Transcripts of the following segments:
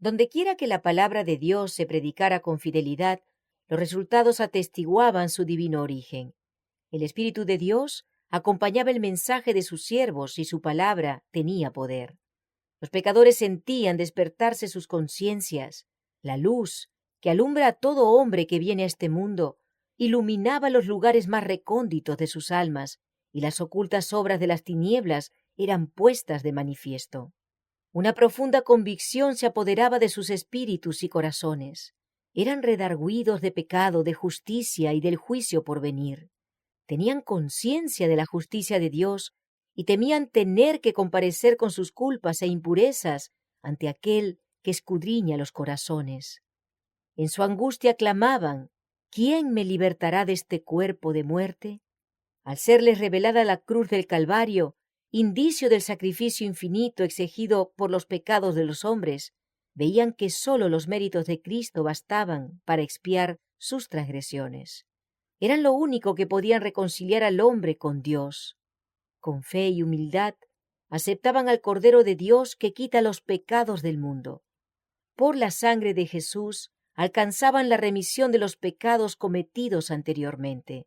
Dondequiera que la palabra de Dios se predicara con fidelidad, los resultados atestiguaban su divino origen. El Espíritu de Dios acompañaba el mensaje de sus siervos y su palabra tenía poder. Los pecadores sentían despertarse sus conciencias. La luz, que alumbra a todo hombre que viene a este mundo, iluminaba los lugares más recónditos de sus almas, y las ocultas obras de las tinieblas eran puestas de manifiesto. Una profunda convicción se apoderaba de sus espíritus y corazones. Eran redargüidos de pecado, de justicia y del juicio por venir. Tenían conciencia de la justicia de Dios y temían tener que comparecer con sus culpas e impurezas ante aquel que escudriña los corazones. En su angustia clamaban: ¿quién me libertará de este cuerpo de muerte? Al serles revelada la cruz del Calvario, indicio del sacrificio infinito exigido por los pecados de los hombres, veían que sólo los méritos de Cristo bastaban para expiar sus transgresiones. Eran lo único que podían reconciliar al hombre con Dios. Con fe y humildad aceptaban al Cordero de Dios que quita los pecados del mundo. Por la sangre de Jesús alcanzaban la remisión de los pecados cometidos anteriormente.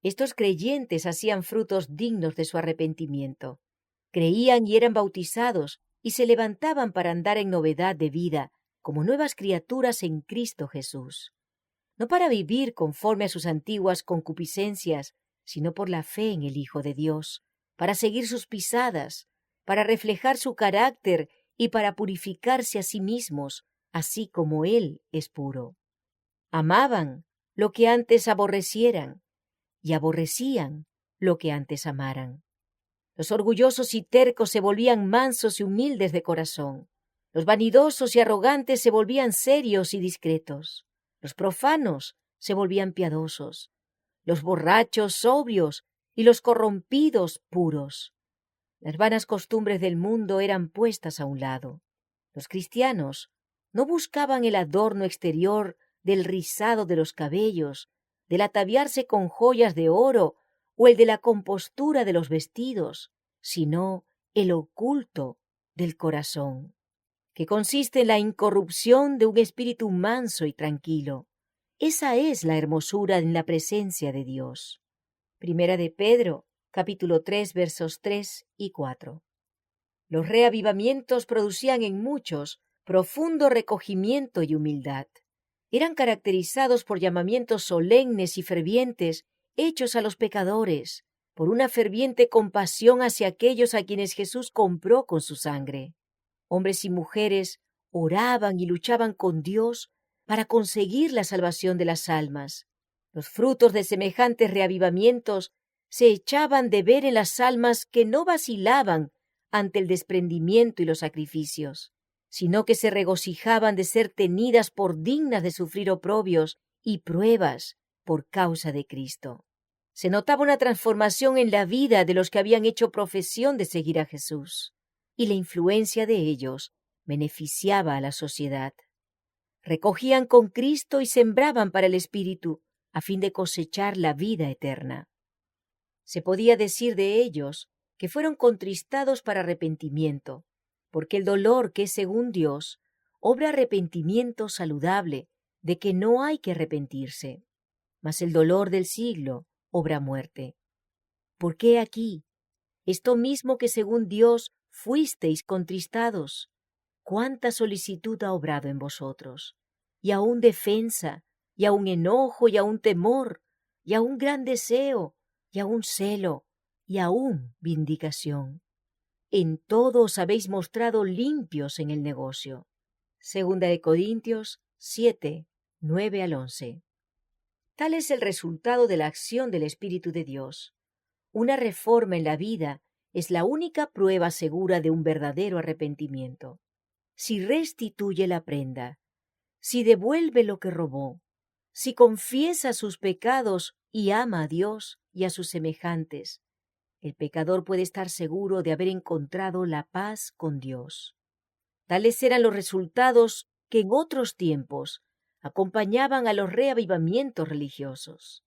Estos creyentes hacían frutos dignos de su arrepentimiento. Creían y eran bautizados y se levantaban para andar en novedad de vida, como nuevas criaturas en Cristo Jesús. No para vivir conforme a sus antiguas concupiscencias, sino por la fe en el Hijo de Dios, para seguir sus pisadas, para reflejar su carácter y para purificarse a sí mismos, así como Él es puro. Amaban lo que antes aborrecieran, y aborrecían lo que antes amaran. Los orgullosos y tercos se volvían mansos y humildes de corazón. Los vanidosos y arrogantes se volvían serios y discretos. Los profanos se volvían piadosos. Los borrachos sobrios y los corrompidos puros. Las vanas costumbres del mundo eran puestas a un lado. Los cristianos no buscaban el adorno exterior del rizado de los cabellos, del ataviarse con joyas de oro o el de la compostura de los vestidos, sino el oculto del corazón, que consiste en la incorrupción de un espíritu manso y tranquilo. Esa es la hermosura en la presencia de Dios. Primera de Pedro, capítulo 3, versos 3 y 4. Los reavivamientos producían en muchos profundo recogimiento y humildad. Eran caracterizados por llamamientos solemnes y fervientes hechos a los pecadores, por una ferviente compasión hacia aquellos a quienes Jesús compró con su sangre. Hombres y mujeres oraban y luchaban con Dios para conseguir la salvación de las almas. Los frutos de semejantes reavivamientos se echaban de ver en las almas que no vacilaban ante el desprendimiento y los sacrificios, sino que se regocijaban de ser tenidas por dignas de sufrir oprobios y pruebas por causa de Cristo. Se notaba una transformación en la vida de los que habían hecho profesión de seguir a Jesús, y la influencia de ellos beneficiaba a la sociedad. Recogían con Cristo y sembraban para el Espíritu, a fin de cosechar la vida eterna. Se podía decir de ellos que fueron contristados para arrepentimiento, porque el dolor que es según Dios obra arrepentimiento saludable, de que no hay que arrepentirse, mas el dolor del siglo obra muerte. Porque aquí, esto mismo que según Dios fuisteis contristados, cuánta solicitud ha obrado en vosotros, y aún defensa, y aún enojo, y aún temor, y aún gran deseo, y aún celo, y aún vindicación. En todo os habéis mostrado limpios en el negocio. Segunda de Corintios 7, 9 al 11. Tal es el resultado de la acción del Espíritu de Dios. Una reforma en la vida es la única prueba segura de un verdadero arrepentimiento. Si restituye la prenda, si devuelve lo que robó, si confiesa sus pecados y ama a Dios y a sus semejantes, el pecador puede estar seguro de haber encontrado la paz con Dios. Tales eran los resultados que en otros tiempos acompañaban a los reavivamientos religiosos.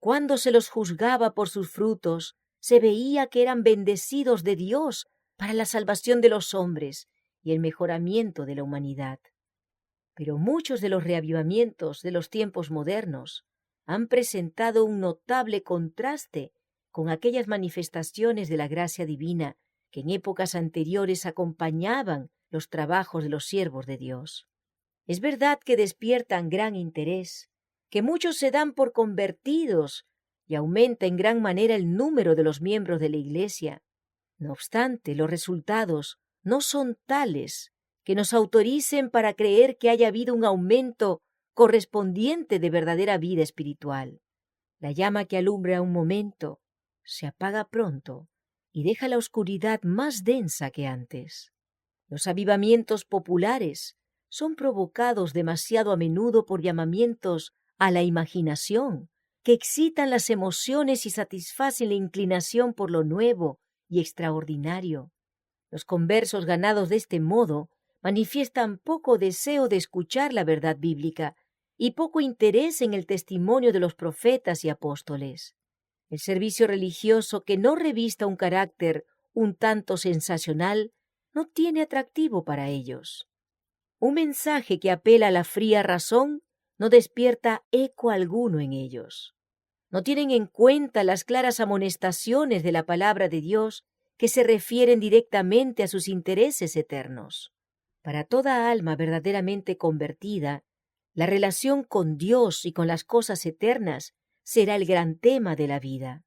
Cuando se los juzgaba por sus frutos, se veía que eran bendecidos de Dios para la salvación de los hombres y el mejoramiento de la humanidad. Pero muchos de los reavivamientos de los tiempos modernos han presentado un notable contraste con aquellas manifestaciones de la gracia divina que en épocas anteriores acompañaban los trabajos de los siervos de Dios. Es verdad que despiertan gran interés, que muchos se dan por convertidos y aumenta en gran manera el número de los miembros de la Iglesia. No obstante, los resultados no son tales que nos autoricen para creer que haya habido un aumento correspondiente de verdadera vida espiritual. La llama que alumbra un momento se apaga pronto y deja la oscuridad más densa que antes. Los avivamientos populares son provocados demasiado a menudo por llamamientos a la imaginación, que excitan las emociones y satisfacen la inclinación por lo nuevo y extraordinario. Los conversos ganados de este modo manifiestan poco deseo de escuchar la verdad bíblica y poco interés en el testimonio de los profetas y apóstoles. El servicio religioso que no revista un carácter un tanto sensacional no tiene atractivo para ellos. Un mensaje que apela a la fría razón no despierta eco alguno en ellos. No tienen en cuenta las claras amonestaciones de la palabra de Dios que se refieren directamente a sus intereses eternos. Para toda alma verdaderamente convertida, la relación con Dios y con las cosas eternas será el gran tema de la vida.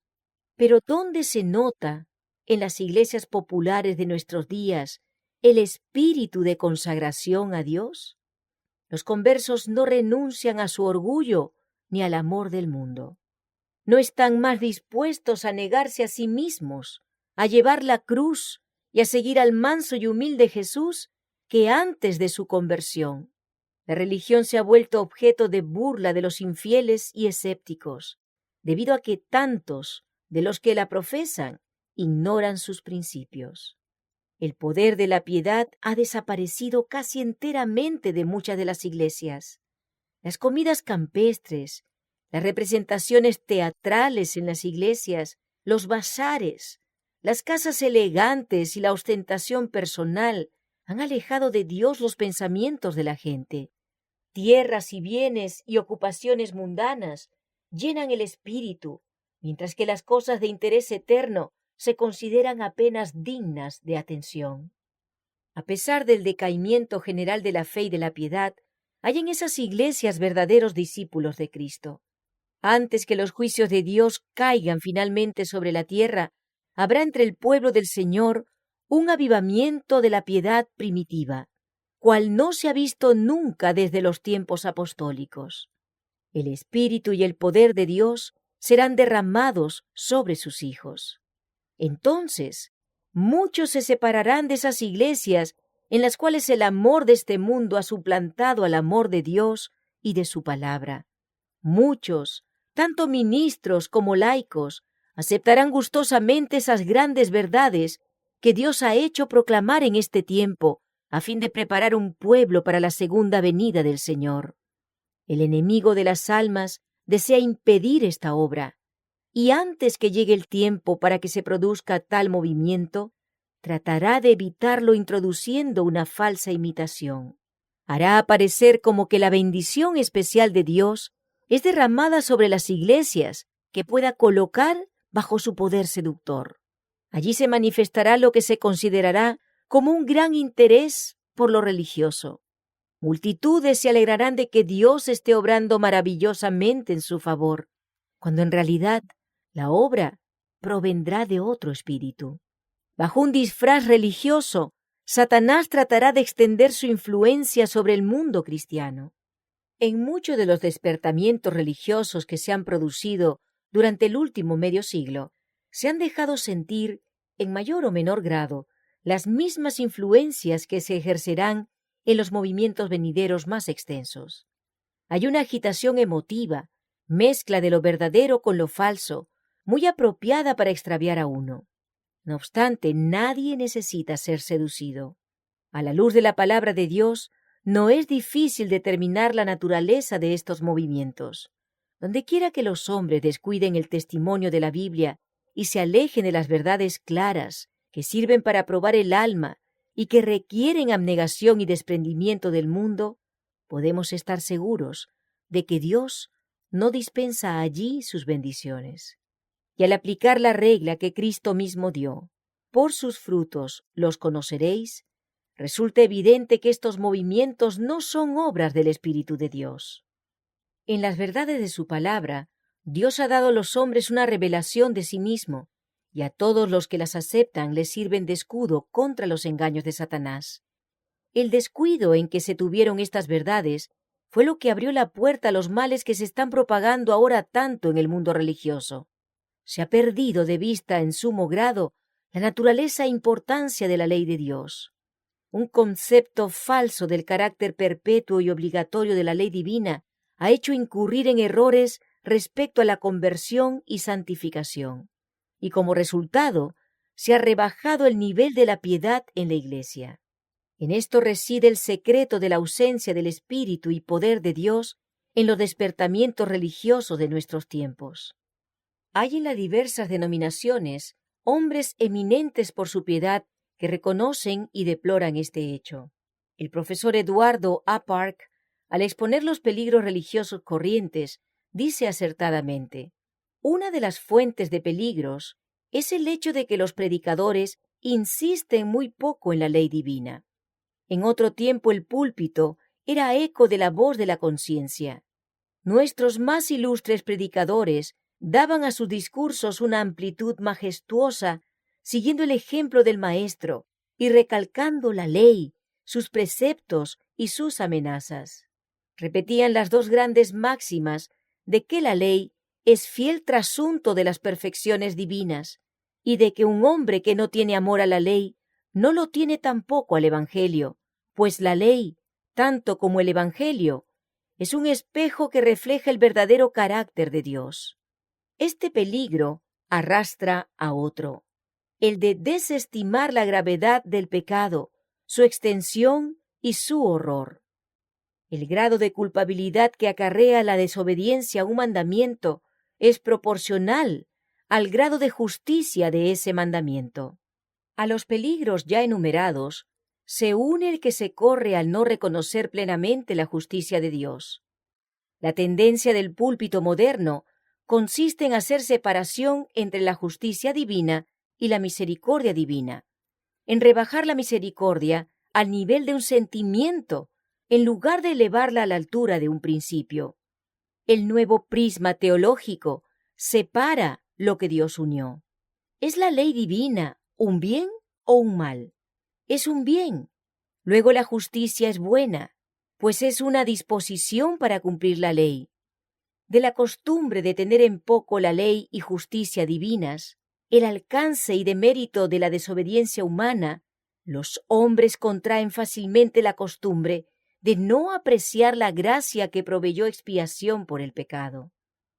Pero ¿dónde se nota en las iglesias populares de nuestros días el espíritu de consagración a Dios? Los conversos no renuncian a su orgullo ni al amor del mundo. No están más dispuestos a negarse a sí mismos, a llevar la cruz y a seguir al manso y humilde Jesús que antes de su conversión. La religión se ha vuelto objeto de burla de los infieles y escépticos, debido a que tantos de los que la profesan ignoran sus principios. El poder de la piedad ha desaparecido casi enteramente de muchas de las iglesias. Las comidas campestres, las representaciones teatrales en las iglesias, los bazares, las casas elegantes y la ostentación personal han alejado de Dios los pensamientos de la gente. Tierras y bienes y ocupaciones mundanas llenan el espíritu, mientras que las cosas de interés eterno se consideran apenas dignas de atención. A pesar del decaimiento general de la fe y de la piedad, hay en esas iglesias verdaderos discípulos de Cristo. Antes que los juicios de Dios caigan finalmente sobre la tierra, habrá entre el pueblo del Señor un avivamiento de la piedad primitiva, cual no se ha visto nunca desde los tiempos apostólicos. El Espíritu y el poder de Dios serán derramados sobre sus hijos. Entonces, muchos se separarán de esas iglesias en las cuales el amor de este mundo ha suplantado al amor de Dios y de su palabra. Muchos, tanto ministros como laicos, aceptarán gustosamente esas grandes verdades que Dios ha hecho proclamar en este tiempo, a fin de preparar un pueblo para la segunda venida del Señor. El enemigo de las almas desea impedir esta obra, y antes que llegue el tiempo para que se produzca tal movimiento, tratará de evitarlo introduciendo una falsa imitación. Hará aparecer como que la bendición especial de Dios es derramada sobre las iglesias que pueda colocar bajo su poder seductor. Allí se manifestará lo que se considerará como un gran interés por lo religioso. Multitudes se alegrarán de que Dios esté obrando maravillosamente en su favor, cuando en realidad la obra provendrá de otro espíritu. Bajo un disfraz religioso, Satanás tratará de extender su influencia sobre el mundo cristiano. En muchos de los despertamientos religiosos que se han producido durante el último medio siglo, se han dejado sentir, en mayor o menor grado, las mismas influencias que se ejercerán en los movimientos venideros más extensos. Hay una agitación emotiva, mezcla de lo verdadero con lo falso, muy apropiada para extraviar a uno. No obstante, nadie necesita ser seducido. A la luz de la palabra de Dios, no es difícil determinar la naturaleza de estos movimientos. Dondequiera que los hombres descuiden el testimonio de la Biblia y se alejen de las verdades claras que sirven para probar el alma y que requieren abnegación y desprendimiento del mundo, podemos estar seguros de que Dios no dispensa allí sus bendiciones. Y al aplicar la regla que Cristo mismo dio, por sus frutos los conoceréis, resulta evidente que estos movimientos no son obras del Espíritu de Dios. En las verdades de su palabra, Dios ha dado a los hombres una revelación de sí mismo, y a todos los que las aceptan les sirven de escudo contra los engaños de Satanás. El descuido en que se tuvieron estas verdades fue lo que abrió la puerta a los males que se están propagando ahora tanto en el mundo religioso. Se ha perdido de vista en sumo grado la naturaleza e importancia de la ley de Dios. Un concepto falso del carácter perpetuo y obligatorio de la ley divina ha hecho incurrir en errores respecto a la conversión y santificación, y como resultado se ha rebajado el nivel de la piedad en la Iglesia. En esto reside el secreto de la ausencia del Espíritu y poder de Dios en los despertamientos religiosos de nuestros tiempos. Hay en las diversas denominaciones hombres eminentes por su piedad que reconocen y deploran este hecho. El profesor Eduardo A. Park, al exponer los peligros religiosos corrientes, dice acertadamente: una de las fuentes de peligros es el hecho de que los predicadores insisten muy poco en la ley divina. En otro tiempo el púlpito era eco de la voz de la conciencia. Nuestros más ilustres predicadores daban a sus discursos una amplitud majestuosa, siguiendo el ejemplo del Maestro y recalcando la ley, sus preceptos y sus amenazas. Repetían las dos grandes máximas de que la ley es fiel trasunto de las perfecciones divinas y de que un hombre que no tiene amor a la ley no lo tiene tampoco al Evangelio, pues la ley, tanto como el Evangelio, es un espejo que refleja el verdadero carácter de Dios. Este peligro arrastra a otro, el de desestimar la gravedad del pecado, su extensión y su horror. El grado de culpabilidad que acarrea la desobediencia a un mandamiento es proporcional al grado de justicia de ese mandamiento. A los peligros ya enumerados se une el que se corre al no reconocer plenamente la justicia de Dios. La tendencia del púlpito moderno consiste en hacer separación entre la justicia divina y la misericordia divina, en rebajar la misericordia al nivel de un sentimiento, en lugar de elevarla a la altura de un principio. El nuevo prisma teológico separa lo que Dios unió. ¿Es la ley divina un bien o un mal? Es un bien. Luego la justicia es buena, pues es una disposición para cumplir la ley. De la costumbre de tener en poco la ley y justicia divinas, el alcance y demérito de la desobediencia humana, los hombres contraen fácilmente la costumbre de no apreciar la gracia que proveyó expiación por el pecado.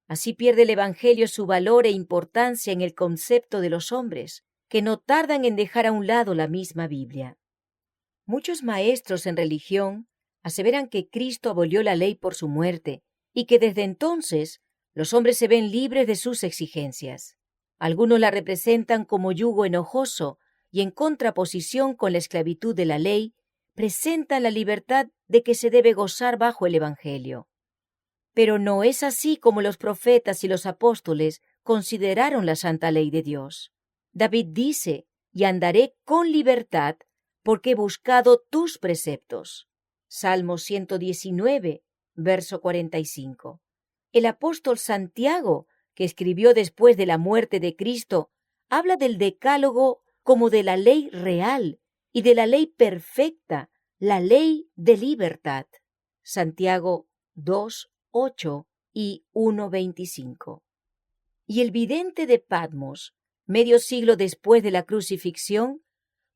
Así pierde el Evangelio su valor e importancia en el concepto de los hombres, que no tardan en dejar a un lado la misma Biblia. Muchos maestros en religión aseveran que Cristo abolió la ley por su muerte y que desde entonces los hombres se ven libres de sus exigencias. Algunos la representan como yugo enojoso y en contraposición con la esclavitud de la ley, presentan la libertad de que se debe gozar bajo el Evangelio. Pero no es así como los profetas y los apóstoles consideraron la santa ley de Dios. David dice: «Y andaré con libertad, porque he buscado tus preceptos». Salmo 119, verso 45. El apóstol Santiago, que escribió después de la muerte de Cristo, habla del decálogo como de la ley real y de la ley perfecta, la ley de libertad. Santiago 2, 8 y 1:25. Y el vidente de Patmos, medio siglo después de la crucifixión,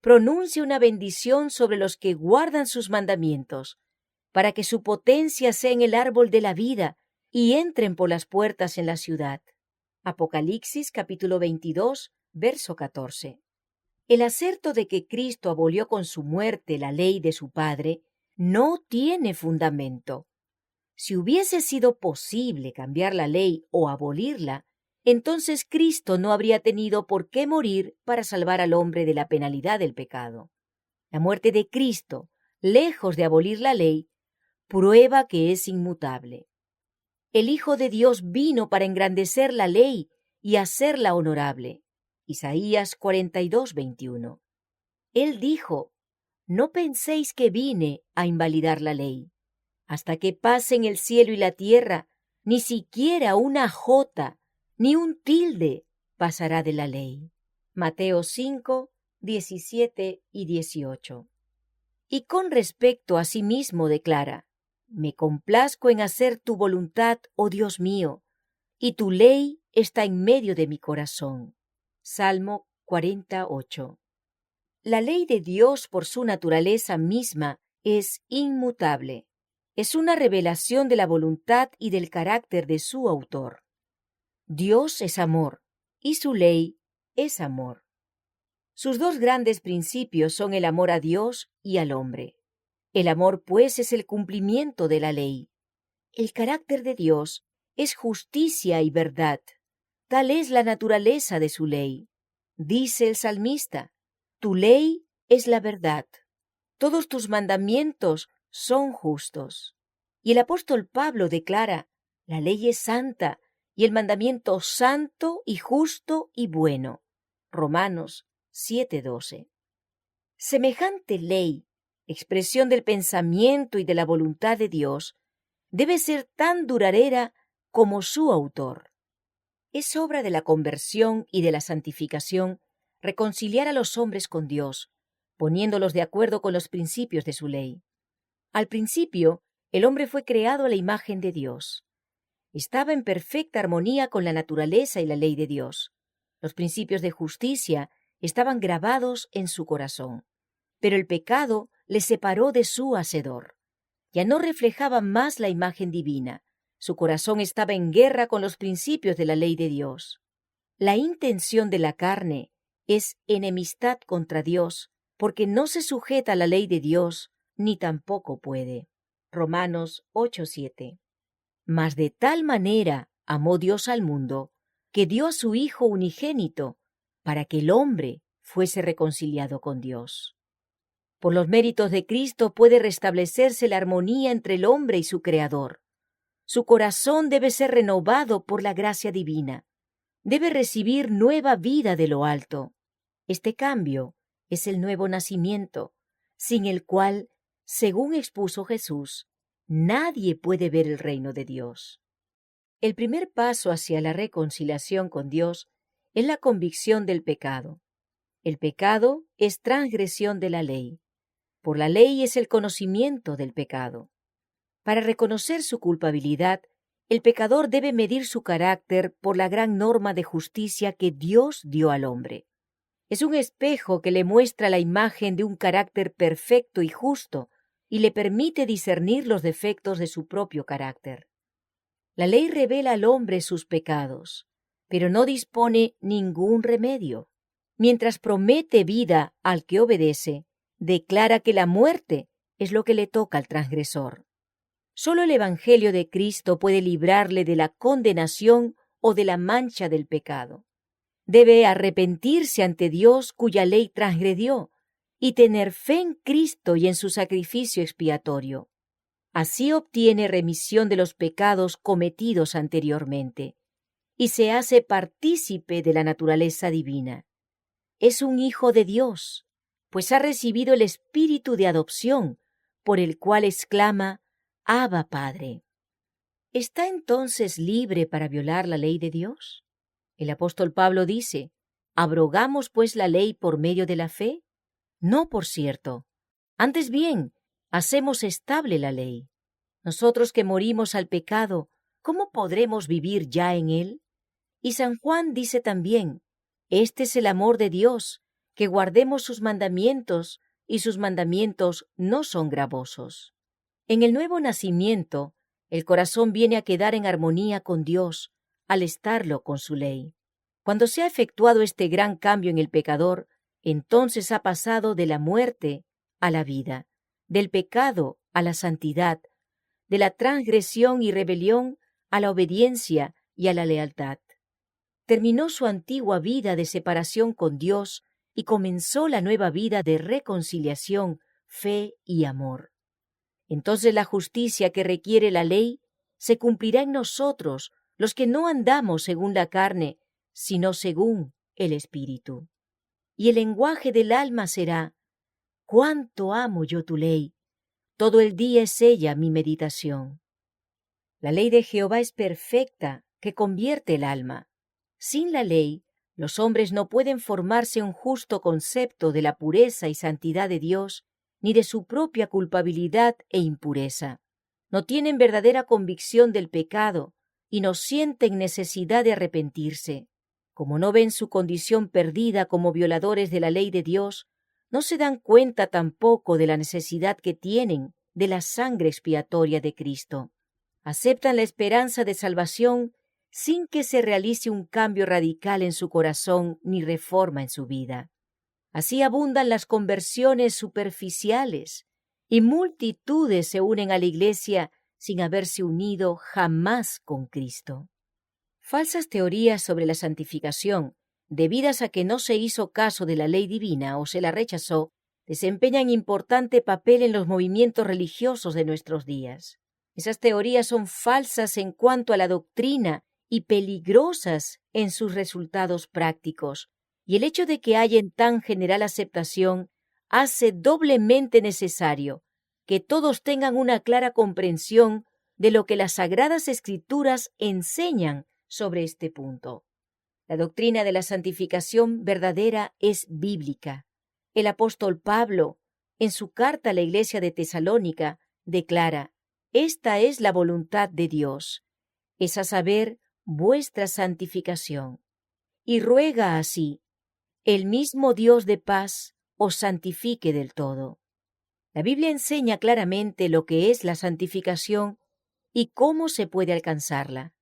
pronuncia una bendición sobre los que guardan sus mandamientos, para que su potencia sea en el árbol de la vida y entren por las puertas en la ciudad. Apocalipsis capítulo 22, verso 14. El aserto de que Cristo abolió con su muerte la ley de su Padre no tiene fundamento. Si hubiese sido posible cambiar la ley o abolirla, entonces Cristo no habría tenido por qué morir para salvar al hombre de la penalidad del pecado. La muerte de Cristo, lejos de abolir la ley, prueba que es inmutable. El Hijo de Dios vino para engrandecer la ley y hacerla honorable. Isaías 42:21. Él dijo: no penséis que vine a invalidar la ley. Hasta que pasen el cielo y la tierra, ni siquiera una jota, ni un tilde pasará de la ley. Mateo 5:17-18. Y con respecto a sí mismo declara: me complazco en hacer tu voluntad, oh Dios mío, y tu ley está en medio de mi corazón. Salmo 48. La ley de Dios, por su naturaleza misma, es inmutable. Es una revelación de la voluntad y del carácter de su autor. Dios es amor, y su ley es amor. Sus dos grandes principios son el amor a Dios y al hombre. El amor, pues, es el cumplimiento de la ley. El carácter de Dios es justicia y verdad. Tal es la naturaleza de su ley. Dice el salmista: tu ley es la verdad. Todos tus mandamientos son justos. Y el apóstol Pablo declara: la ley es santa y el mandamiento santo y justo y bueno. Romanos 7:12. Semejante ley, expresión del pensamiento y de la voluntad de Dios, debe ser tan duradera como su autor. Es obra de la conversión y de la santificación reconciliar a los hombres con Dios, poniéndolos de acuerdo con los principios de su ley. Al principio, el hombre fue creado a la imagen de Dios. Estaba en perfecta armonía con la naturaleza y la ley de Dios. Los principios de justicia estaban grabados en su corazón. Pero el pecado le separó de su Hacedor. Ya no reflejaba más la imagen divina. Su corazón estaba en guerra con los principios de la ley de Dios. La intención de la carne es enemistad contra Dios, porque no se sujeta a la ley de Dios, ni tampoco puede. Romanos 8:7. Mas de tal manera amó Dios al mundo, que dio a su Hijo unigénito, para que el hombre fuese reconciliado con Dios. Por los méritos de Cristo puede restablecerse la armonía entre el hombre y su Creador. Su corazón debe ser renovado por la gracia divina. Debe recibir nueva vida de lo alto. Este cambio es el nuevo nacimiento, sin el cual, según expuso Jesús, nadie puede ver el reino de Dios. El primer paso hacia la reconciliación con Dios es la convicción del pecado. El pecado es transgresión de la ley. Por la ley es el conocimiento del pecado. Para reconocer su culpabilidad, el pecador debe medir su carácter por la gran norma de justicia que Dios dio al hombre. Es un espejo que le muestra la imagen de un carácter perfecto y justo y le permite discernir los defectos de su propio carácter. La ley revela al hombre sus pecados, pero no dispone ningún remedio. Mientras promete vida al que obedece, declara que la muerte es lo que le toca al transgresor. Solo el Evangelio de Cristo puede librarle de la condenación o de la mancha del pecado. Debe arrepentirse ante Dios cuya ley transgredió y tener fe en Cristo y en su sacrificio expiatorio. Así obtiene remisión de los pecados cometidos anteriormente y se hace partícipe de la naturaleza divina. Es un hijo de Dios, pues ha recibido el espíritu de adopción, por el cual exclama: Abba, Padre. ¿Está entonces libre para violar la ley de Dios? El apóstol Pablo dice: ¿abrogamos pues la ley por medio de la fe? No, por cierto. Antes bien, hacemos estable la ley. Nosotros que morimos al pecado, ¿cómo podremos vivir ya en él? Y San Juan dice también: este es el amor de Dios, que guardemos sus mandamientos, y sus mandamientos no son gravosos. En el nuevo nacimiento, el corazón viene a quedar en armonía con Dios, al estarlo con su ley. Cuando se ha efectuado este gran cambio en el pecador, entonces ha pasado de la muerte a la vida, del pecado a la santidad, de la transgresión y rebelión a la obediencia y a la lealtad. Terminó su antigua vida de separación con Dios y comenzó la nueva vida de reconciliación, fe y amor. Entonces la justicia que requiere la ley se cumplirá en nosotros, los que no andamos según la carne, sino según el Espíritu. Y el lenguaje del alma será: cuánto amo yo tu ley, todo el día es ella mi meditación. La ley de Jehová es perfecta, que convierte el alma. Sin la ley, los hombres no pueden formarse un justo concepto de la pureza y santidad de Dios, ni de su propia culpabilidad e impureza. No tienen verdadera convicción del pecado y no sienten necesidad de arrepentirse. Como no ven su condición perdida como violadores de la ley de Dios, no se dan cuenta tampoco de la necesidad que tienen de la sangre expiatoria de Cristo. Aceptan la esperanza de salvación sin que se realice un cambio radical en su corazón ni reforma en su vida. Así abundan las conversiones superficiales y multitudes se unen a la Iglesia sin haberse unido jamás con Cristo. Falsas teorías sobre la santificación, debidas a que no se hizo caso de la ley divina o se la rechazó, desempeñan importante papel en los movimientos religiosos de nuestros días. Esas teorías son falsas en cuanto a la doctrina y peligrosas en sus resultados prácticos, y el hecho de que haya en tan general aceptación hace doblemente necesario que todos tengan una clara comprensión de lo que las Sagradas Escrituras enseñan sobre este punto. La doctrina de la santificación verdadera es bíblica. El apóstol Pablo, en su carta a la iglesia de Tesalónica, declara: esta es la voluntad de Dios, es a saber, vuestra santificación. Y ruega así: el mismo Dios de paz os santifique del todo. La Biblia enseña claramente lo que es la santificación y cómo se puede alcanzarla.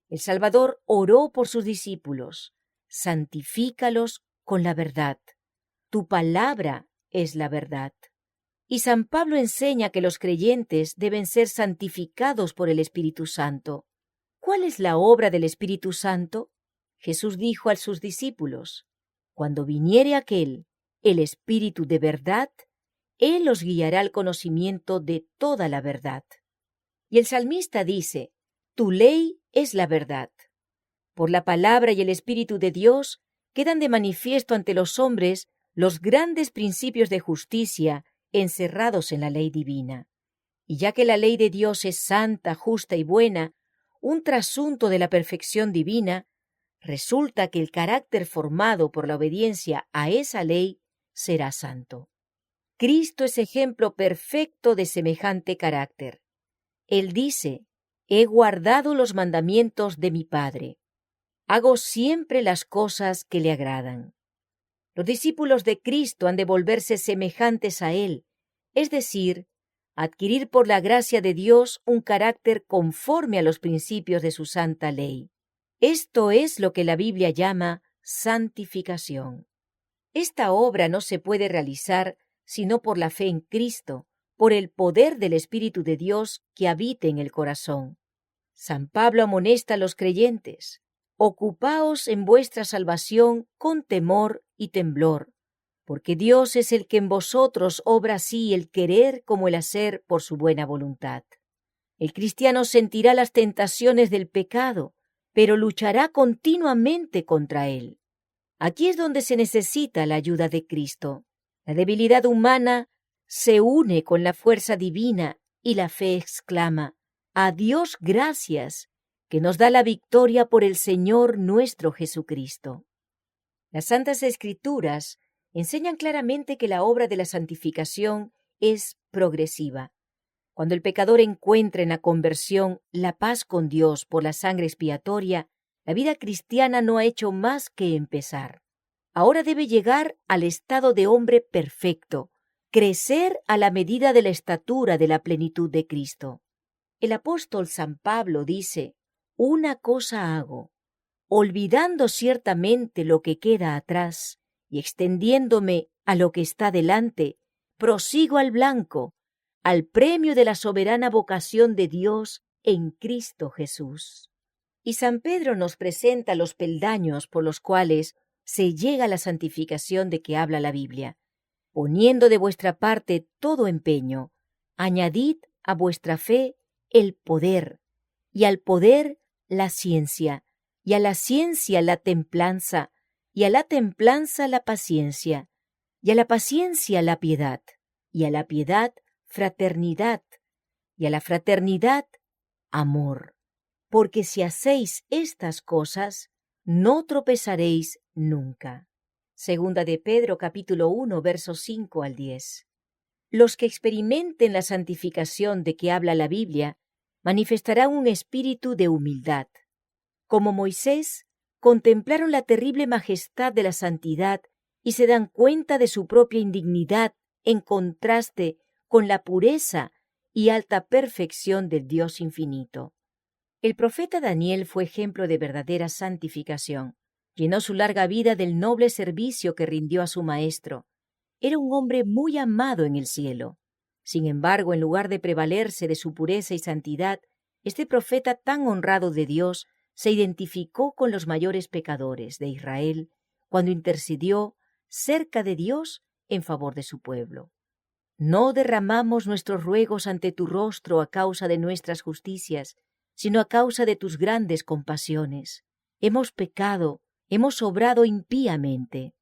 El Salvador oró por sus discípulos: santifícalos con la verdad. Tu palabra es la verdad. Y San Pablo enseña que los creyentes deben ser santificados por el Espíritu Santo. ¿Cuál es la obra del Espíritu Santo? Jesús dijo a sus discípulos: cuando viniere aquel, el Espíritu de verdad, Él os guiará al conocimiento de toda la verdad. Y el salmista dice: tu ley es la verdad. Por la palabra y el Espíritu de Dios quedan de manifiesto ante los hombres los grandes principios de justicia encerrados en la ley divina. Y ya que la ley de Dios es santa, justa y buena, un trasunto de la perfección divina, resulta que el carácter formado por la obediencia a esa ley será santo. Cristo es ejemplo perfecto de semejante carácter. Él dice: he guardado los mandamientos de mi Padre. Hago siempre las cosas que le agradan. Los discípulos de Cristo han de volverse semejantes a Él, es decir, adquirir por la gracia de Dios un carácter conforme a los principios de su santa ley. Esto es lo que la Biblia llama santificación. Esta obra no se puede realizar sino por la fe en Cristo, por el poder del Espíritu de Dios que habita en el corazón. San Pablo amonesta a los creyentes: ocupaos en vuestra salvación con temor y temblor, porque Dios es el que en vosotros obra así el querer como el hacer por su buena voluntad. El cristiano sentirá las tentaciones del pecado, pero luchará continuamente contra él. Aquí es donde se necesita la ayuda de Cristo. La debilidad humana se une con la fuerza divina y la fe exclama: a Dios gracias, que nos da la victoria por el Señor nuestro Jesucristo. Las Santas Escrituras enseñan claramente que la obra de la santificación es progresiva. Cuando el pecador encuentra en la conversión la paz con Dios por la sangre expiatoria, la vida cristiana no ha hecho más que empezar. Ahora debe llegar al estado de hombre perfecto, crecer a la medida de la estatura de la plenitud de Cristo. El apóstol San Pablo dice: una cosa hago, olvidando ciertamente lo que queda atrás y extendiéndome a lo que está delante, prosigo al blanco, al premio de la soberana vocación de Dios en Cristo Jesús. Y San Pedro nos presenta los peldaños por los cuales se llega a la santificación de que habla la Biblia. Poniendo de vuestra parte todo empeño, añadid a vuestra fe el poder, y al poder la ciencia, y a la ciencia la templanza, y a la templanza la paciencia, y a la paciencia la piedad, y a la piedad fraternidad, y a la fraternidad amor. Porque si hacéis estas cosas, no tropezaréis nunca. Segunda de Pedro capítulo 1, versos 5 al 10. Los que experimenten la santificación de que habla la Biblia manifestarán un espíritu de humildad. Como Moisés, contemplaron la terrible majestad de la santidad y se dan cuenta de su propia indignidad en contraste con la pureza y alta perfección del Dios infinito. El profeta Daniel fue ejemplo de verdadera santificación. Llenó su larga vida del noble servicio que rindió a su maestro. Era un hombre muy amado en el cielo. Sin embargo, en lugar de prevalerse de su pureza y santidad, este profeta tan honrado de Dios se identificó con los mayores pecadores de Israel cuando intercedió cerca de Dios en favor de su pueblo. No derramamos nuestros ruegos ante tu rostro a causa de nuestras justicias, sino a causa de tus grandes compasiones. Hemos pecado, hemos obrado impíamente.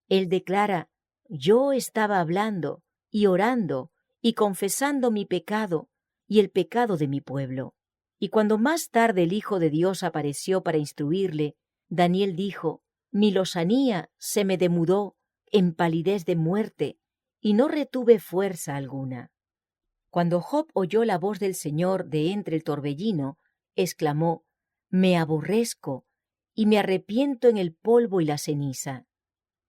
Él declara: yo estaba hablando y orando y confesando mi pecado y el pecado de mi pueblo. Y cuando más tarde el Hijo de Dios apareció para instruirle, Daniel dijo: mi lozanía se me demudó en palidez de muerte, y no retuve fuerza alguna. Cuando Job oyó la voz del Señor de entre el torbellino, exclamó: me aborrezco y me arrepiento en el polvo y la ceniza.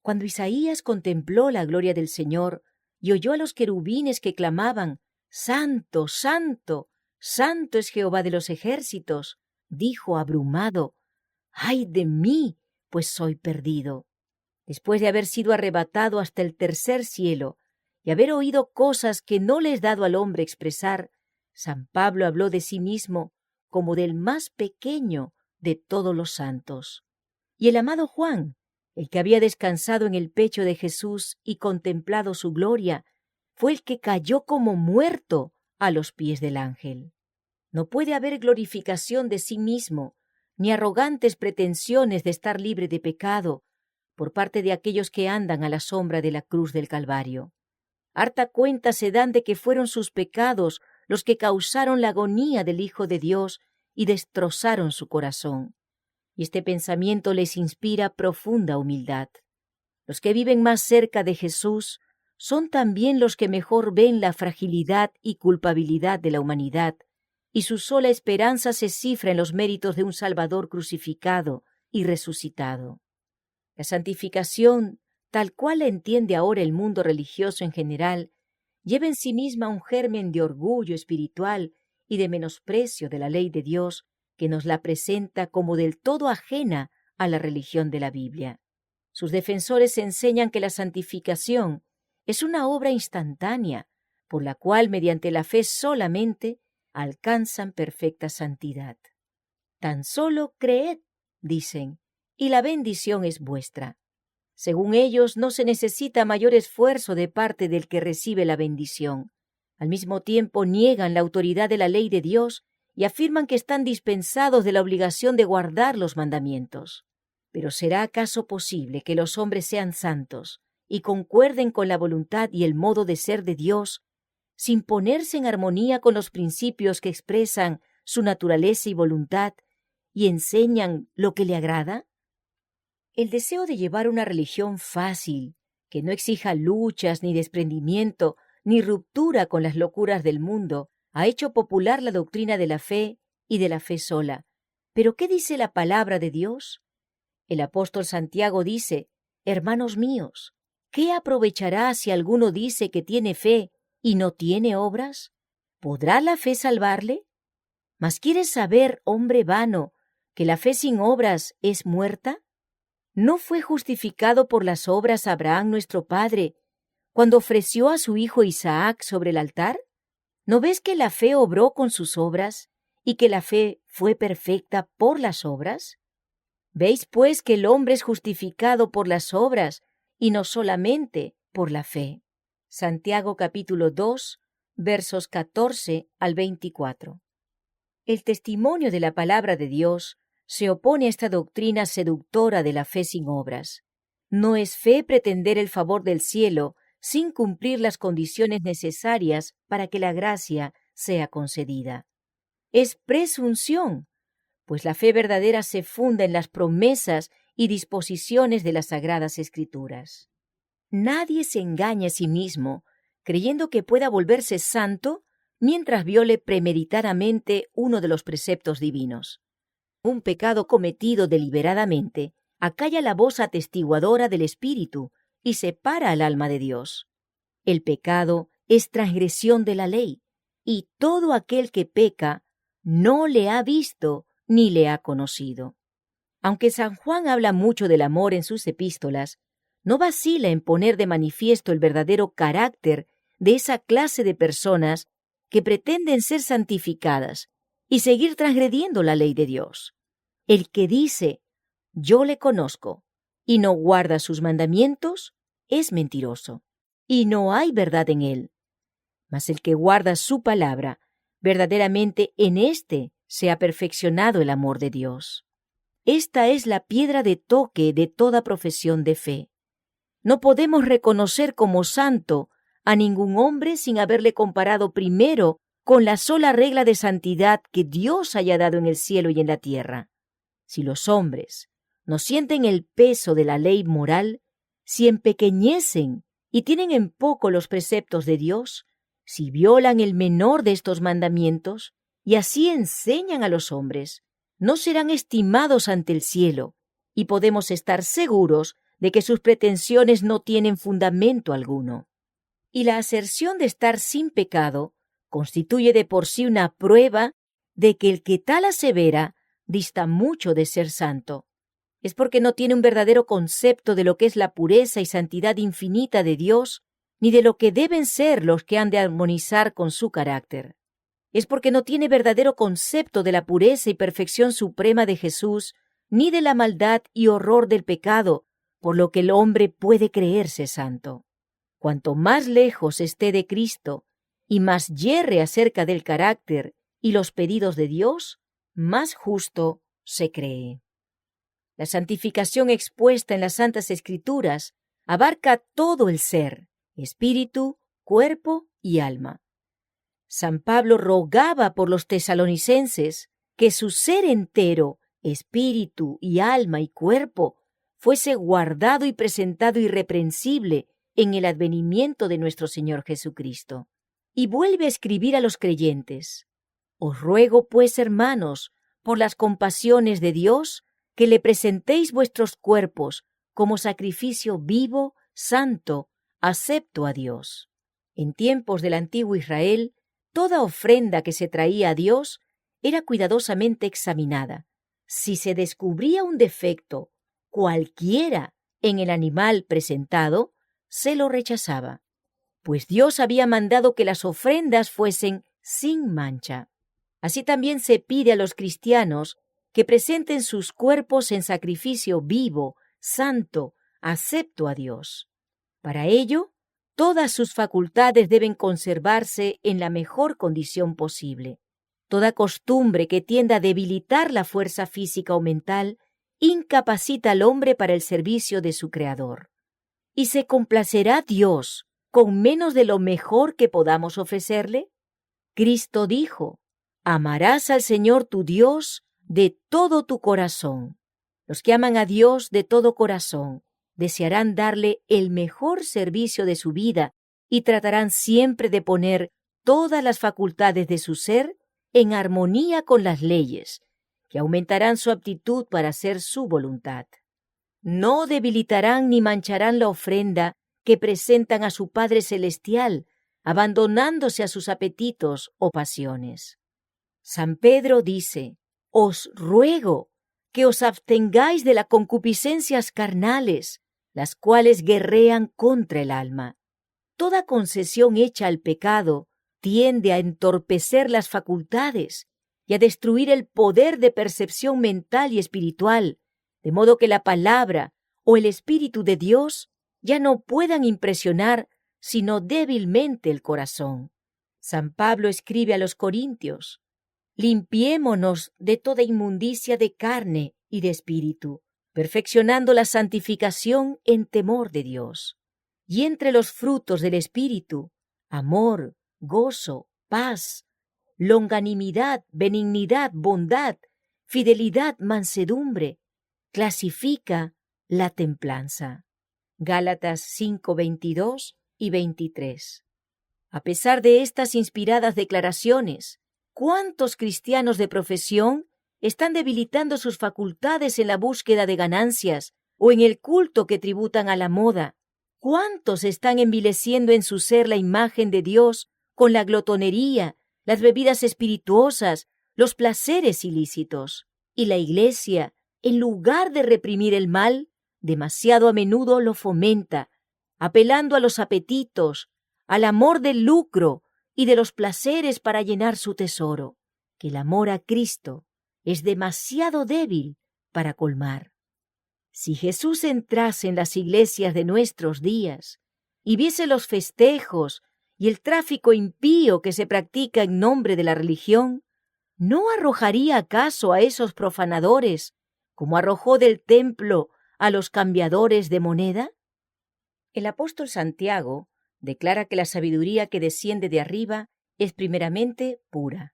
Cuando Isaías contempló la gloria del Señor y oyó a los querubines que clamaban: Santo, Santo, Santo es Jehová de los ejércitos, dijo abrumado: ¡ay de mí, pues soy perdido! Después de haber sido arrebatado hasta el tercer cielo y haber oído cosas que no le es dado al hombre expresar, San Pablo habló de sí mismo como del más pequeño de todos los santos. Y el amado Juan, el que había descansado en el pecho de Jesús y contemplado su gloria, fue el que cayó como muerto a los pies del ángel. No puede haber glorificación de sí mismo, ni arrogantes pretensiones de estar libre de pecado por parte de aquellos que andan a la sombra de la cruz del Calvario. Harta cuenta se dan de que fueron sus pecados los que causaron la agonía del Hijo de Dios y destrozaron su corazón. Y este pensamiento les inspira profunda humildad. Los que viven más cerca de Jesús son también los que mejor ven la fragilidad y culpabilidad de la humanidad, y su sola esperanza se cifra en los méritos de un Salvador crucificado y resucitado. La santificación, tal cual la entiende ahora el mundo religioso en general, lleva en sí misma un germen de orgullo espiritual y de menosprecio de la ley de Dios, que nos la presenta como del todo ajena a la religión de la Biblia. Sus defensores enseñan que la santificación es una obra instantánea, por la cual mediante la fe solamente alcanzan perfecta santidad. Tan solo creed, dicen, y la bendición es vuestra. Según ellos, no se necesita mayor esfuerzo de parte del que recibe la bendición. Al mismo tiempo niegan la autoridad de la ley de Dios y afirman que están dispensados de la obligación de guardar los mandamientos. Pero ¿será acaso posible que los hombres sean santos y concuerden con la voluntad y el modo de ser de Dios, sin ponerse en armonía con los principios que expresan su naturaleza y voluntad y enseñan lo que le agrada? El deseo de llevar una religión fácil, que no exija luchas ni desprendimiento, ni ruptura con las locuras del mundo, ha hecho popular la doctrina de la fe y de la fe sola. ¿Pero qué dice la palabra de Dios? El apóstol Santiago dice: hermanos míos, ¿qué aprovechará si alguno dice que tiene fe y no tiene obras? ¿Podrá la fe salvarle? ¿Mas quieres saber, hombre vano, que la fe sin obras es muerta? ¿No fue justificado por las obras Abraham nuestro padre cuando ofreció a su hijo Isaac sobre el altar? ¿No ves que la fe obró con sus obras y que la fe fue perfecta por las obras? ¿Veis pues que el hombre es justificado por las obras y no solamente por la fe? Santiago capítulo 2, versos 14 al 24. El testimonio de la palabra de Dios se opone a esta doctrina seductora de la fe sin obras. No es fe pretender el favor del cielo sin cumplir las condiciones necesarias para que la gracia sea concedida. Es presunción, pues la fe verdadera se funda en las promesas y disposiciones de las Sagradas Escrituras. Nadie se engaña a sí mismo creyendo que pueda volverse santo mientras viole premeditadamente uno de los preceptos divinos. Un pecado cometido deliberadamente acalla la voz atestiguadora del Espíritu y separa al alma de Dios. El pecado es transgresión de la ley, y todo aquel que peca no le ha visto ni le ha conocido. Aunque San Juan habla mucho del amor en sus epístolas, no vacila en poner de manifiesto el verdadero carácter de esa clase de personas que pretenden ser santificadas y seguir transgrediendo la ley de Dios. El que dice, yo le conozco, y no guarda sus mandamientos, es mentiroso, y no hay verdad en él. Mas el que guarda su palabra, verdaderamente en éste se ha perfeccionado el amor de Dios. Esta es la piedra de toque de toda profesión de fe. No podemos reconocer como santo a ningún hombre sin haberle comparado primero con la sola regla de santidad que Dios haya dado en el cielo y en la tierra. Si los hombres no sienten el peso de la ley moral, si empequeñecen y tienen en poco los preceptos de Dios, si violan el menor de estos mandamientos y así enseñan a los hombres, no serán estimados ante el cielo, y podemos estar seguros de que sus pretensiones no tienen fundamento alguno. Y la aserción de estar sin pecado constituye de por sí una prueba de que el que tal asevera dista mucho de ser santo. Es porque no tiene un verdadero concepto de lo que es la pureza y santidad infinita de Dios, ni de lo que deben ser los que han de armonizar con su carácter. Es porque no tiene verdadero concepto de la pureza y perfección suprema de Jesús, ni de la maldad y horror del pecado, por lo que el hombre puede creerse santo. Cuanto más lejos esté de Cristo y más yerre acerca del carácter y los pedidos de Dios, más justo se cree. La santificación expuesta en las Santas Escrituras abarca todo el ser, espíritu, cuerpo y alma. San Pablo rogaba por los tesalonicenses que su ser entero, espíritu y alma y cuerpo, fuese guardado y presentado irreprensible en el advenimiento de nuestro Señor Jesucristo. Y vuelve a escribir a los creyentes: Os ruego, pues, hermanos, por las compasiones de Dios, que le presentéis vuestros cuerpos como sacrificio vivo, santo, acepto a Dios. En tiempos del antiguo Israel, toda ofrenda que se traía a Dios era cuidadosamente examinada. Si se descubría un defecto, cualquiera, en el animal presentado, se lo rechazaba, pues Dios había mandado que las ofrendas fuesen sin mancha. Así también se pide a los cristianos que presenten sus cuerpos en sacrificio vivo, santo, acepto a Dios. Para ello, todas sus facultades deben conservarse en la mejor condición posible. Toda costumbre que tienda a debilitar la fuerza física o mental incapacita al hombre para el servicio de su Creador. ¿Y se complacerá Dios con menos de lo mejor que podamos ofrecerle? Cristo dijo: Amarás al Señor tu Dios de todo tu corazón. Los que aman a Dios de todo corazón desearán darle el mejor servicio de su vida y tratarán siempre de poner todas las facultades de su ser en armonía con las leyes, que aumentarán su aptitud para hacer su voluntad. No debilitarán ni mancharán la ofrenda que presentan a su Padre Celestial, abandonándose a sus apetitos o pasiones. San Pedro dice: Os ruego que os abstengáis de las concupiscencias carnales, las cuales guerrean contra el alma. Toda concesión hecha al pecado tiende a entorpecer las facultades y a destruir el poder de percepción mental y espiritual, de modo que la palabra o el Espíritu de Dios ya no puedan impresionar sino débilmente el corazón. San Pablo escribe a los Corintios: limpiémonos de toda inmundicia de carne y de espíritu, perfeccionando la santificación en temor de Dios. Y entre los frutos del espíritu, amor, gozo, paz, longanimidad, benignidad, bondad, fidelidad, mansedumbre, clasifica la templanza. Gálatas 5:22 y 23. A pesar de estas inspiradas declaraciones, ¿cuántos cristianos de profesión están debilitando sus facultades en la búsqueda de ganancias o en el culto que tributan a la moda? ¿Cuántos están envileciendo en su ser la imagen de Dios con la glotonería, las bebidas espirituosas, los placeres ilícitos? Y la Iglesia, en lugar de reprimir el mal, demasiado a menudo lo fomenta, apelando a los apetitos, al amor del lucro y de los placeres para llenar su tesoro, que el amor a Cristo es demasiado débil para colmar. Si Jesús entrase en las iglesias de nuestros días y viese los festejos y el tráfico impío que se practica en nombre de la religión, ¿no arrojaría acaso a esos profanadores como arrojó del templo a los cambiadores de moneda? El apóstol Santiago declara que la sabiduría que desciende de arriba es primeramente pura.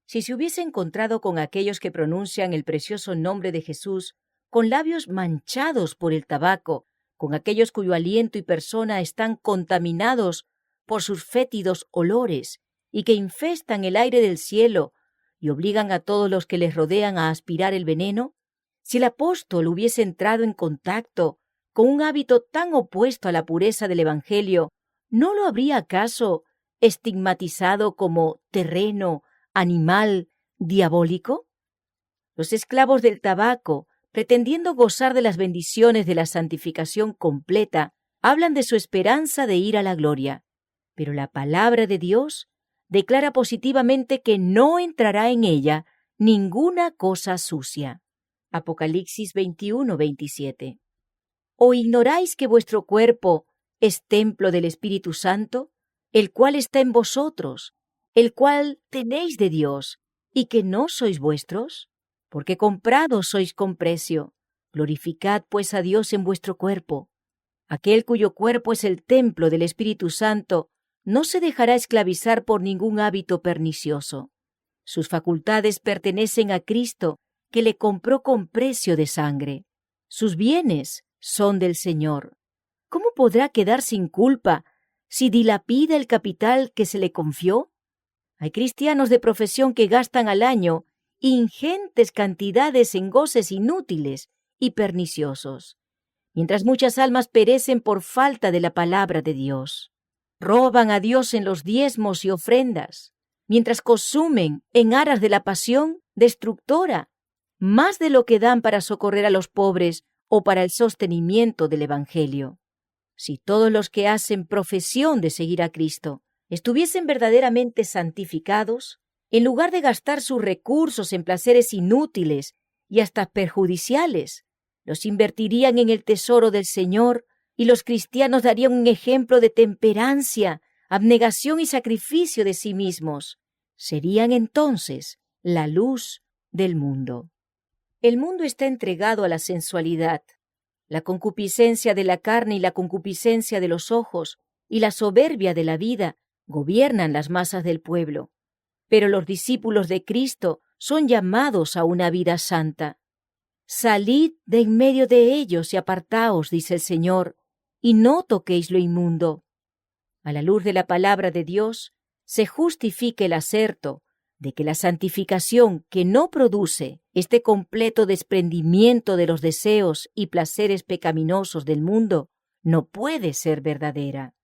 Si se hubiese encontrado con aquellos que pronuncian el precioso nombre de Jesús con labios manchados por el tabaco, con aquellos cuyo aliento y persona están contaminados por sus fétidos olores y que infestan el aire del cielo y obligan a todos los que les rodean a aspirar el veneno, si el apóstol hubiese entrado en contacto con un hábito tan opuesto a la pureza del Evangelio, ¿no lo habría acaso estigmatizado como terreno, animal, diabólico? Los esclavos del tabaco, pretendiendo gozar de las bendiciones de la santificación completa, hablan de su esperanza de ir a la gloria, pero la palabra de Dios declara positivamente que no entrará en ella ninguna cosa sucia. Apocalipsis 21:27. ¿O ignoráis que vuestro cuerpo es templo del Espíritu Santo, el cual está en vosotros, el cual tenéis de Dios, y que no sois vuestros? Porque comprados sois con precio. Glorificad pues a Dios en vuestro cuerpo. Aquel cuyo cuerpo es el templo del Espíritu Santo no se dejará esclavizar por ningún hábito pernicioso. Sus facultades pertenecen a Cristo, que le compró con precio de sangre. Sus bienes son del Señor. ¿Cómo podrá quedar sin culpa si dilapida el capital que se le confió? Hay cristianos de profesión que gastan al año ingentes cantidades en goces inútiles y perniciosos, mientras muchas almas perecen por falta de la palabra de Dios. Roban a Dios en los diezmos y ofrendas, mientras consumen en aras de la pasión destructora más de lo que dan para socorrer a los pobres o para el sostenimiento del Evangelio. Si todos los que hacen profesión de seguir a Cristo estuviesen verdaderamente santificados, en lugar de gastar sus recursos en placeres inútiles y hasta perjudiciales, los invertirían en el tesoro del Señor, y los cristianos darían un ejemplo de temperancia, abnegación y sacrificio de sí mismos. Serían entonces la luz del mundo. El mundo está entregado a la sensualidad. La concupiscencia de la carne y la concupiscencia de los ojos y la soberbia de la vida gobiernan las masas del pueblo. Pero los discípulos de Cristo son llamados a una vida santa. Salid de en medio de ellos y apartaos, dice el Señor, y no toquéis lo inmundo. A la luz de la palabra de Dios se justifica el aserto de que la santificación que no produce este completo desprendimiento de los deseos y placeres pecaminosos del mundo no puede ser verdadera.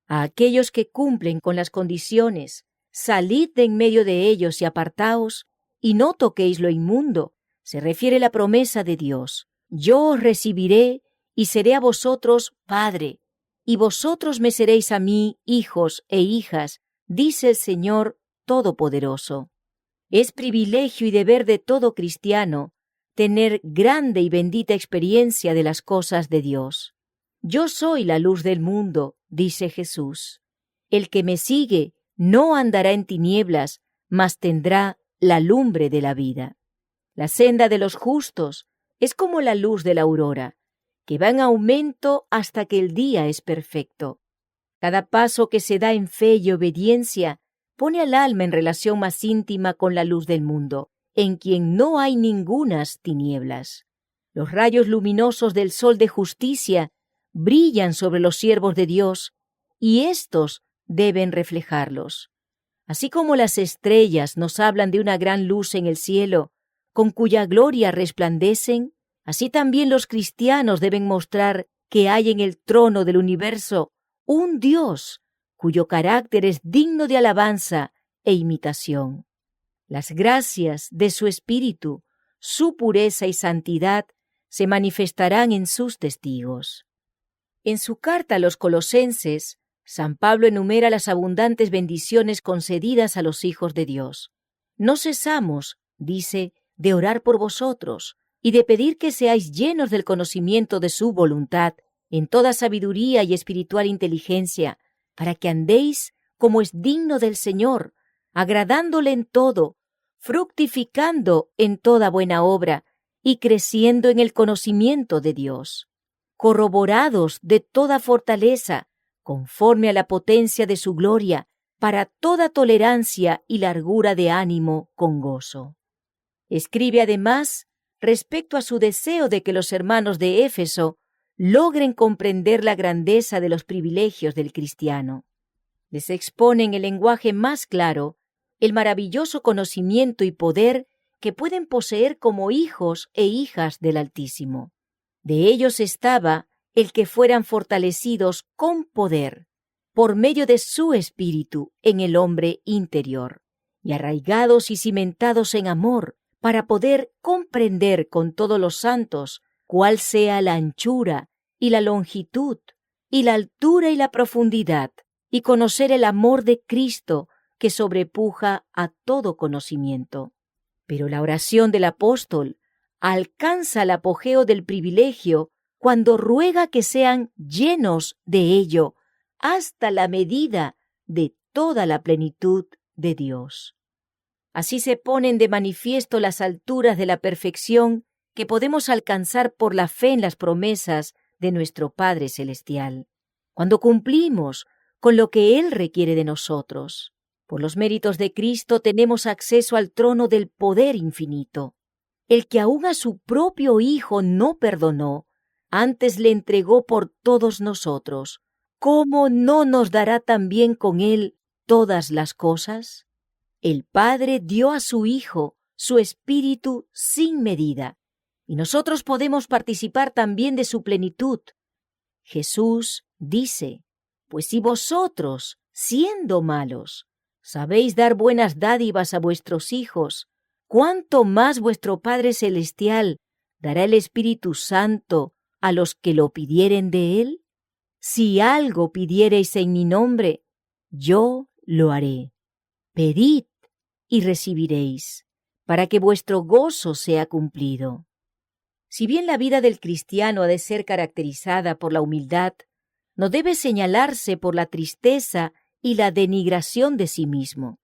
A aquellos que cumplen con las condiciones, salid de en medio de ellos y apartaos, y no toquéis lo inmundo, se refiere la promesa de Dios: yo os recibiré y seré a vosotros Padre, y vosotros me seréis a mí hijos e hijas, dice el Señor Todopoderoso. Es privilegio y deber de todo cristiano tener grande y bendita experiencia de las cosas de Dios. Yo soy la luz del mundo, dice Jesús. El que me sigue no andará en tinieblas, mas tendrá la lumbre de la vida. La senda de los justos es como la luz de la aurora, que va en aumento hasta que el día es perfecto. Cada paso que se da en fe y obediencia pone al alma en relación más íntima con la luz del mundo, en quien no hay ningunas tinieblas. Los rayos luminosos del sol de justicia brillan sobre los siervos de Dios, y éstos deben reflejarlos. Así como las estrellas nos hablan de una gran luz en el cielo, con cuya gloria resplandecen, así también los cristianos deben mostrar que hay en el trono del universo un Dios cuyo carácter es digno de alabanza e imitación. Las gracias de su Espíritu, su pureza y santidad se manifestarán en sus testigos. En su carta a los Colosenses, San Pablo enumera las abundantes bendiciones concedidas a los hijos de Dios. No cesamos, dice, de orar por vosotros y de pedir que seáis llenos del conocimiento de su voluntad, en toda sabiduría y espiritual inteligencia, para que andéis como es digno del Señor, agradándole en todo, fructificando en toda buena obra y creciendo en el conocimiento de Dios, corroborados de toda fortaleza, conforme a la potencia de su gloria, para toda tolerancia y largura de ánimo con gozo. Escribe además respecto a su deseo de que los hermanos de Éfeso logren comprender la grandeza de los privilegios del cristiano. Les expone en el lenguaje más claro el maravilloso conocimiento y poder que pueden poseer como hijos e hijas del Altísimo. De ellos estaba el que fueran fortalecidos con poder, por medio de su Espíritu en el hombre interior, y arraigados y cimentados en amor, para poder comprender con todos los santos cuál sea la anchura y la longitud y la altura y la profundidad, y conocer el amor de Cristo que sobrepuja a todo conocimiento. Pero la oración del apóstol alcanza el apogeo del privilegio cuando ruega que sean llenos de ello hasta la medida de toda la plenitud de Dios. Así se ponen de manifiesto las alturas de la perfección que podemos alcanzar por la fe en las promesas de nuestro Padre Celestial, cuando cumplimos con lo que Él requiere de nosotros. Por los méritos de Cristo tenemos acceso al trono del poder infinito. El que aún a su propio Hijo no perdonó, antes le entregó por todos nosotros. ¿Cómo no nos dará también con Él todas las cosas? El Padre dio a su Hijo su Espíritu sin medida, y nosotros podemos participar también de su plenitud. Jesús dice: pues si vosotros, siendo malos, sabéis dar buenas dádivas a vuestros hijos, ¿cuánto más vuestro Padre Celestial dará el Espíritu Santo a los que lo pidieren de Él? Si algo pidiereis en mi nombre, yo lo haré. Pedid y recibiréis, para que vuestro gozo sea cumplido. Si bien la vida del cristiano ha de ser caracterizada por la humildad, no debe señalarse por la tristeza y la denigración de sí mismo.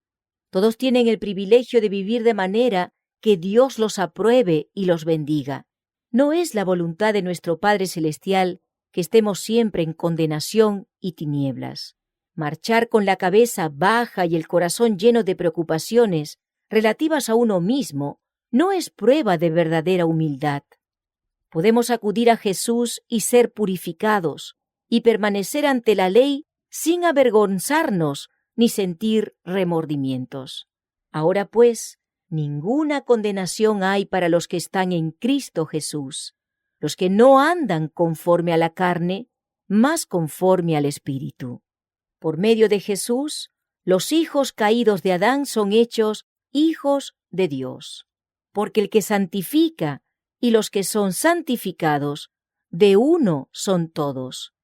Todos tienen el privilegio de vivir de manera que Dios los apruebe y los bendiga. No es la voluntad de nuestro Padre Celestial que estemos siempre en condenación y tinieblas. Marchar con la cabeza baja y el corazón lleno de preocupaciones relativas a uno mismo no es prueba de verdadera humildad. Podemos acudir a Jesús y ser purificados, y permanecer ante la ley sin avergonzarnos ni sentir remordimientos. Ahora pues, ninguna condenación hay para los que están en Cristo Jesús, los que no andan conforme a la carne, mas conforme al Espíritu. Por medio de Jesús, los hijos caídos de Adán son hechos hijos de Dios, porque el que santifica y los que son santificados, de uno son todos,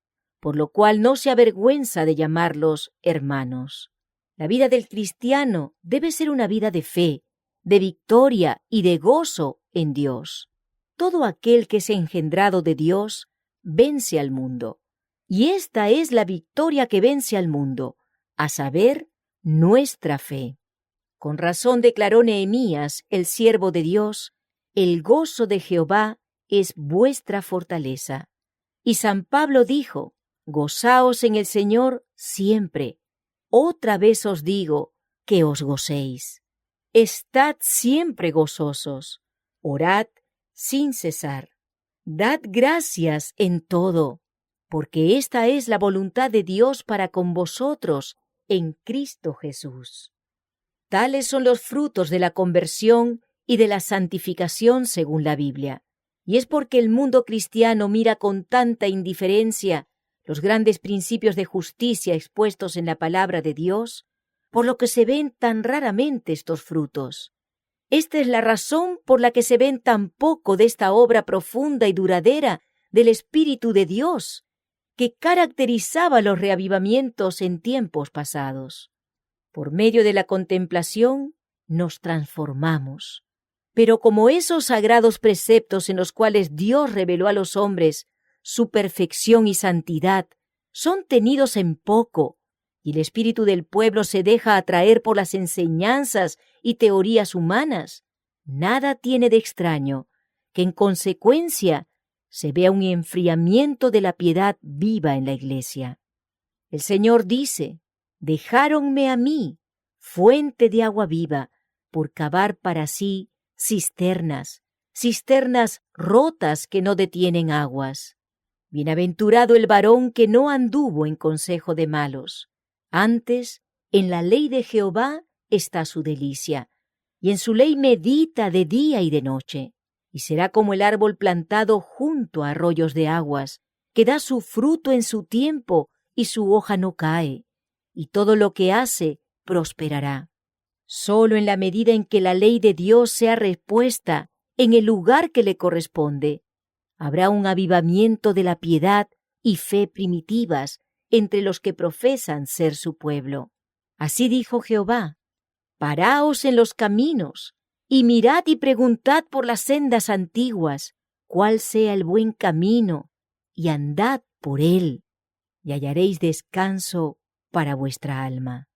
por lo cual no se avergüenza de llamarlos hermanos. La vida del cristiano debe ser una vida de fe, de victoria y de gozo en Dios. Todo aquel que es engendrado de Dios vence al mundo. Y esta es la victoria que vence al mundo, a saber, nuestra fe. Con razón declaró Nehemías, el siervo de Dios: el gozo de Jehová es vuestra fortaleza. Y San Pablo dijo: gozaos en el Señor siempre. Otra vez os digo que os gocéis. Estad siempre gozosos. Orad sin cesar. Dad gracias en todo, porque esta es la voluntad de Dios para con vosotros en Cristo Jesús. Tales son los frutos de la conversión y de la santificación según la Biblia. Y es porque el mundo cristiano mira con tanta indiferencia los grandes principios de justicia expuestos en la palabra de Dios, por lo que se ven tan raramente estos frutos. Esta es la razón por la que se ven tan poco de esta obra profunda y duradera del Espíritu de Dios, que caracterizaba los reavivamientos en tiempos pasados. Por medio de la contemplación nos transformamos. Pero como esos sagrados preceptos en los cuales Dios reveló a los hombres su perfección y santidad son tenidos en poco, y el espíritu del pueblo se deja atraer por las enseñanzas y teorías humanas, nada tiene de extraño que en consecuencia se vea un enfriamiento de la piedad viva en la Iglesia. El Señor dice: dejáronme a mí, fuente de agua viva, por cavar para sí cisternas rotas que no detienen aguas. Bienaventurado el varón que no anduvo en consejo de malos. Antes, en la ley de Jehová está su delicia, y en su ley medita de día y de noche. Y será como el árbol plantado junto a arroyos de aguas, que da su fruto en su tiempo y su hoja no cae, y todo lo que hace prosperará. Solo en la medida en que la ley de Dios sea repuesta en el lugar que le corresponde, habrá un avivamiento de la piedad y fe primitivas entre los que profesan ser su pueblo. Así dijo Jehová: paraos en los caminos, y mirad y preguntad por las sendas antiguas, cuál sea el buen camino, y andad por él, y hallaréis descanso para vuestra alma.